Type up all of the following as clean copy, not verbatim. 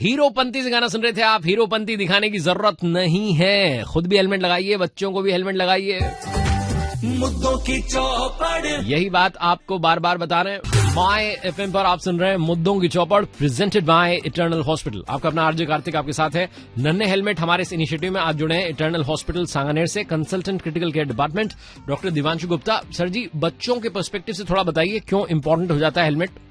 हीरोपंती से गाना सुन रहे थे आप। हीरोपंती दिखाने की जरूरत नहीं है, खुद भी हेलमेट लगाइए, बच्चों को भी हेलमेट लगाइए। मुद्दों की चौपड़, यही बात आपको बार बार बता रहे हैं। माय एफएम पर आप सुन रहे हैं मुद्दों की चौपड़, प्रेजेंटेड बाय इटर्नल हॉस्पिटल। आपका अपना आरजे कार्तिक आपके साथ है। नन्हे हेलमेट हमारे इस इनिशिएटिव में आज जुड़े हैं इटर्नल हॉस्पिटल सांगानेर से consultant critical care department doctor Divyanshu Gupta. Sir ji, बच्चों के पर्सपेक्टिव से थोड़ा बताइए क्यों इंपॉर्टेंट हो जाता है हेलमेट।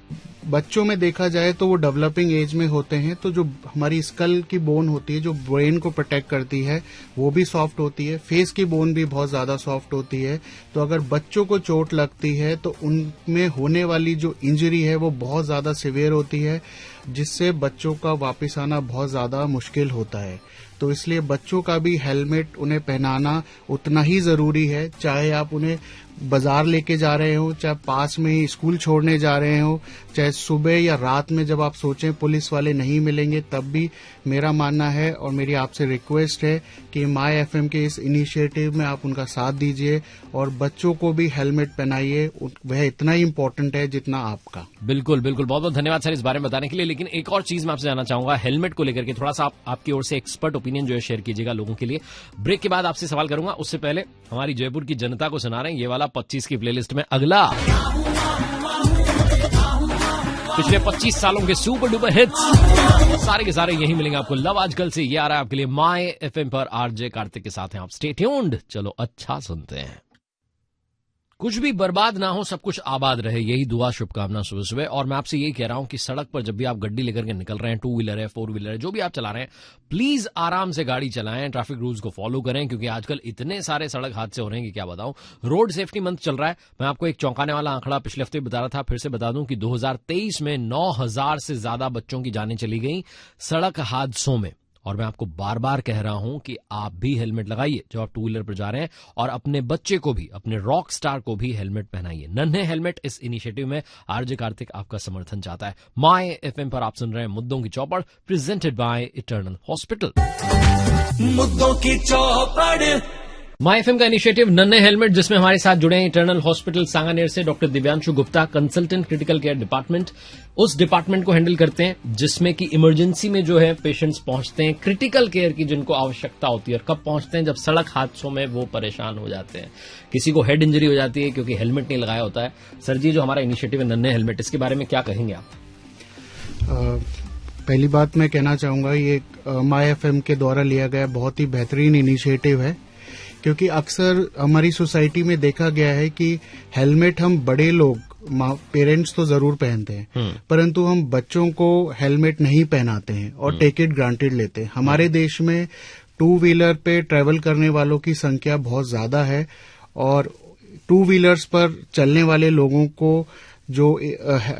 बच्चों में देखा जाए तो वो डेवलपिंग एज में होते हैं, तो जो हमारी स्कल की बोन होती है जो ब्रेन को प्रोटेक्ट करती है वो भी सॉफ्ट होती है, फेस की बोन भी बहुत ज्यादा सॉफ्ट होती है। तो अगर बच्चों को चोट लगती है तो उनमें होने वाली जो इंजरी है वो बहुत ज्यादा सिवियर होती है, जिससे बच्चों का वापस आना बहुत ज्यादा मुश्किल होता है। तो इसलिए बच्चों का भी हेलमेट उन्हें पहनाना उतना ही जरूरी है, चाहे आप उन्हें बाजार लेके जा रहे हो, चाहे पास में ही स्कूल छोड़ने जा रहे हो, चाहे सुबह या रात में जब आप सोचें पुलिस वाले नहीं मिलेंगे, तब भी मेरा मानना है और मेरी आपसे रिक्वेस्ट है कि माय एफएम के इस इनिशिएटिव में आप उनका साथ दीजिए और बच्चों को भी हेलमेट पहनाइए। वह इतना ही इम्पोर्टेंट है जितना आपका। बिल्कुल बिल्कुल, बहुत बहुत धन्यवाद सर इस बारे में बताने के लिए। लेकिन एक और चीज मैं आपसे जानना चाहूंगा हेलमेट को लेकर के, थोड़ा सा आपकी ओर से एक्सपर्ट ओपिनियन जो है शेयर कीजिएगा लोगों के लिए। ब्रेक के बाद आपसे सवाल करूंगा, उससे पहले हमारी जयपुर की जनता को सुना रहे हैं ये वाला 25 की प्लेलिस्ट में अगला पिछले 25 सालों के सुपर डुपर हिट्स सारे के सारे यही मिलेंगे आपको लव आजकल से। ये आ रहा है आपके लिए माय एफएम पर, आरजे कार्तिक के साथ हैं आप। Stay tuned. चलो अच्छा सुनते हैं। कुछ भी बर्बाद ना हो, सब कुछ आबाद रहे, यही दुआ शुभकामना सुबह सुबह। और मैं आपसे यही कह रहा हूं कि सड़क पर जब भी आप गड्डी लेकर के निकल रहे हैं, 2 व्हीलर है, 4 व्हीलर है, जो भी आप चला रहे हैं, प्लीज आराम से गाड़ी चलाएं, ट्रैफिक रूल्स को फॉलो करें, क्योंकि आजकल इतने सारे सड़क हादसे हो रहे हैं कि क्या बताऊं। रोड सेफ्टी मंथ चल रहा है। मैं आपको एक चौंकाने वाला आंकड़ा पिछले हफ्ते बता रहा था, फिर से बता दूं कि 2023 में 9000 से ज्यादा बच्चों की जानें चली गई सड़क हादसों में। और मैं आपको बार बार कह रहा हूं कि आप भी हेलमेट लगाइए जब आप 2 व्हीलर पर जा रहे हैं, और अपने बच्चे को भी, अपने रॉक स्टार को भी हेलमेट पहनाइए। नन्हे हेलमेट इस इनिशिएटिव में आरजे कार्तिक आपका समर्थन चाहता है। माय एफएम पर आप सुन रहे हैं मुद्दों की चौपड़, प्रेजेंटेड बाय इटर्नल हॉस्पिटल। मुद्दों की चौपड़, माय एफएम का इनिशिएटिव नन्हे हेलमेट, जिसमें हमारे साथ जुड़े हैं इटर्नल हॉस्पिटल सांगानेर से doctor Divyanshu Gupta, consultant critical care department. उस डिपार्टमेंट को हैंडल करते हैं जिसमें कि इमरजेंसी में जो है पेशेंट्स पहुंचते हैं, क्रिटिकल केयर की जिनको आवश्यकता होती है। और कब पहुंचते हैं? जब सड़क हादसों में वो परेशान हो जाते हैं, किसी को हेड इंजरी हो जाती है क्योंकि हेलमेट नहीं लगाया होता है। सर जी, जो हमारा इनिशिएटिव है नन्हे हेलमेट, इसके बारे में क्या कहेंगे आप? पहली बात मैं कहना चाहूंगा, ये माय एफएम के द्वारा लिया गया बहुत ही बेहतरीन इनिशिएटिव है, क्योंकि अक्सर हमारी सोसाइटी में देखा गया है कि हेलमेट हम बड़े लोग, पेरेंट्स तो जरूर पहनते हैं, परंतु हम बच्चों को हेलमेट नहीं पहनाते हैं और टेक इट ग्रांटेड लेते हैं। हमारे देश में 2 व्हीलर पे ट्रेवल करने वालों की संख्या बहुत ज्यादा है, और 2 व्हीलर्स पर चलने वाले लोगों को जो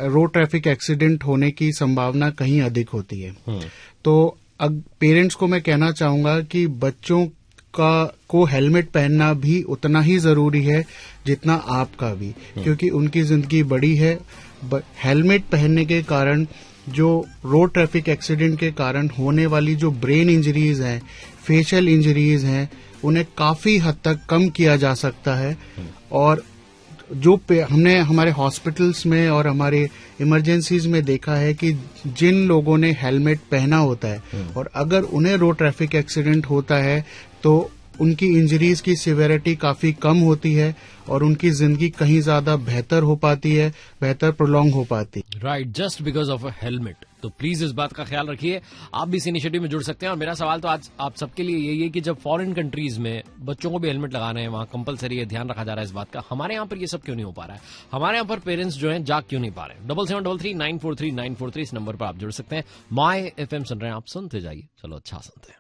रोड ट्रैफिक एक्सीडेंट होने की संभावना कहीं अधिक होती है। तो अब पेरेंट्स को मैं कहना चाहूंगा कि बच्चों को हेलमेट पहनना भी उतना ही जरूरी है जितना आपका भी, क्योंकि उनकी जिंदगी बड़ी है। हेलमेट पहनने के कारण जो रोड ट्रैफिक एक्सीडेंट के कारण होने वाली जो ब्रेन इंजरीज हैं, फेशियल इंजरीज हैं, उन्हें काफी हद तक कम किया जा सकता है। और जो हमने हमारे हॉस्पिटल्स में और हमारे इमरजेंसीज में देखा है कि जिन लोगों ने हेलमेट पहना होता है और अगर उन्हें रोड ट्रैफिक एक्सीडेंट होता है तो उनकी इंजरीज की सिवियरिटी काफी कम होती है और उनकी जिंदगी कहीं ज्यादा बेहतर हो पाती है, बेहतर प्रोलॉन्ग हो पाती है। Right, just because of a helmet. तो प्लीज इस बात का ख्याल रखिए, आप भी इस इनिशिएटिव में जुड़ सकते हैं। और मेरा सवाल तो आज आप सबके लिए यही है कि जब फॉरेन कंट्रीज में बच्चों को भी हेलमेट लगाना है, वहां कंपलसरी है, ध्यान रखा जा रहा है इस बात का, हमारे यहाँ पर ये सब क्यों नहीं हो पा रहा है? हमारे यहाँ पर पेरेंट्स जो हैं जाग क्यों नहीं पा रहे? 7733943943 इस नंबर पर आप जुड़ सकते हैं। माय एफएम सुन रहे हैं आप, सुनते जाइए। चलो अच्छा सुनते हैं।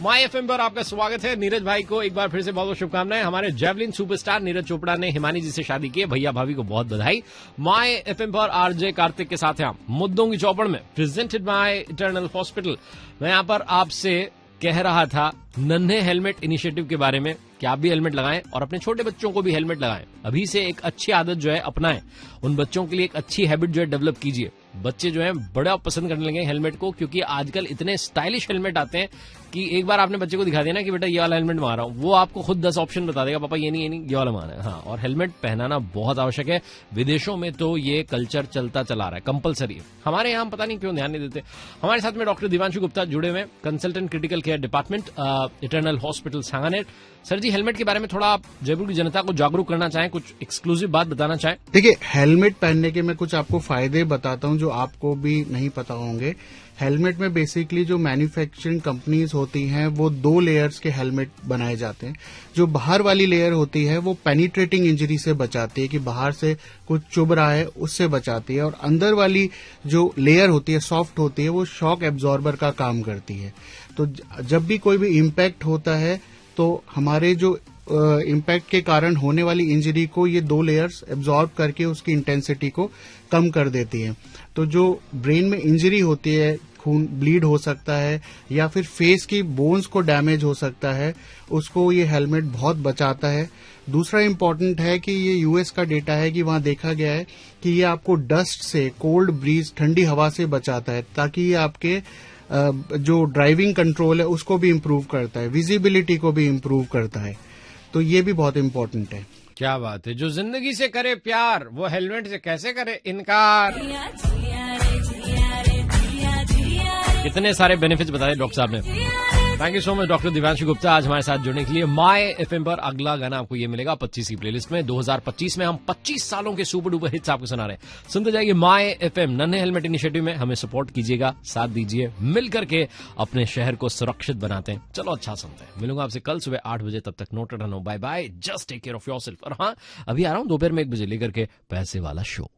माय एफएम पर आपका स्वागत है। नीरज भाई को एक बार फिर से बहुत बहुत शुभकामनाएं। हमारे जेवलिन सुपरस्टार नीरज चोपड़ा ने हिमानी जी से शादी की है, भैया भाभी को बहुत बधाई। माय एफएम पर आरजे कार्तिक के साथ हैं आप, मुद्दों की चौपड़ में, प्रेजेंटेड बाय इटर्नल हॉस्पिटल। मैं यहाँ पर आपसे कह रहा था नन्हे हेलमेट इनिशिएटिव के बारे में कि आप भी हेलमेट लगाएं और अपने छोटे बच्चों को भी हेलमेट लगाएं। अभी से एक अच्छी आदत जो है अपनाएं, उन बच्चों के लिए एक अच्छी हैबिट जो है डेवलप कीजिए। बच्चे जो हैं बड़ा पसंद करने लगे हेलमेट को, क्योंकि आजकल इतने स्टाइलिश हेलमेट आते हैं कि एक बार आपने बच्चे को दिखा दिया ना कि बेटा ये वाला हेलमेट मार रहा हूं, वो आपको खुद 10 ऑप्शन बता देगा, पापा ये नहीं ये वाला मारना है। हाँ, और हेलमेट पहनाना बहुत आवश्यक है। विदेशों में तो ये कल्चर चलता चला रहा है, कंपलसरी है। हमारे यहाँ पता नहीं क्यों ध्यान नहीं देते। हमारे साथ में डॉक्टर दिवांशु गुप्ता जुड़े हुए, consultant critical care department, Eternal Hospital Sanganer. Sir ji, helmet के बारे में थोड़ा आप जयपुर की जनता को जागरूक करना चाहें, कुछ एक्सक्लूसिव बात बताना चाहें? देखिए, हेलमेट पहनने के मैं कुछ आपको फायदे बताता हूं जो आपको भी नहीं पता होंगे। हेलमेट में बेसिकली जो मैन्युफैक्चरिंग कंपनीज होती हैं वो 2 लेयर्स के हेलमेट बनाए जाते हैं। जो बाहर वाली लेयर होती है वो पेनिट्रेटिंग इंजरी से बचाती है, कि बाहर से कुछ चुभ रहा है उससे बचाती है, और अंदर वाली जो लेयर होती है, सॉफ्ट होती है, वो शॉक एब्जॉर्बर का काम करती है। तो जब भी कोई भी इम्पैक्ट होता है तो हमारे जो इम्पैक्ट के कारण होने वाली इंजरी को ये 2 लेयर्स एब्जॉर्ब करके उसकी इंटेंसिटी को कम कर देती है। तो जो ब्रेन में इंजरी होती है, खून ब्लीड हो सकता है या फिर फेस की बोन्स को डैमेज हो सकता है, उसको ये हेलमेट बहुत बचाता है। दूसरा इम्पोर्टेंट है कि ये यूएस का डेटा है कि वहां देखा गया है कि ये आपको डस्ट से, कोल्ड ब्रीज, ठंडी हवा से बचाता है, ताकि ये आपके जो ड्राइविंग कंट्रोल है उसको भी इम्प्रूव करता है, विजिबिलिटी को भी इम्प्रूव करता है। तो ये भी बहुत इम्पोर्टेंट है। क्या बात है। जो जिंदगी से करे प्यार वो हेलमेट से कैसे करे इनकार। कितने सारे बेनिफिट्स बताए डॉक्टर साहब ने। Thank you so much doctor Divanshu Gupta आज हमारे साथ जुड़ने के लिए। माय एफएम पर अगला गाना आपको ये मिलेगा 25 की प्लेलिस्ट में। 2025 में हम 25 सालों के सुपर डुपर हिट्स आपको सुना रहे हैं। सुनते जाइए माय एफएम। नन्हे हेलमेट इनिशिएटिव में हमें सपोर्ट कीजिएगा, साथ दीजिए, मिलकर के अपने शहर को सुरक्षित बनाते हैं। चलो अच्छा सुनते हैं। मिलूंगा आपसे कल सुबह 8 बजे, तब तक नोट रहो, bye bye, just take care of yourself. और हाँ, अभी आ रहा हूं दोपहर में 1 बजे लेकर के पैसे वाला शो।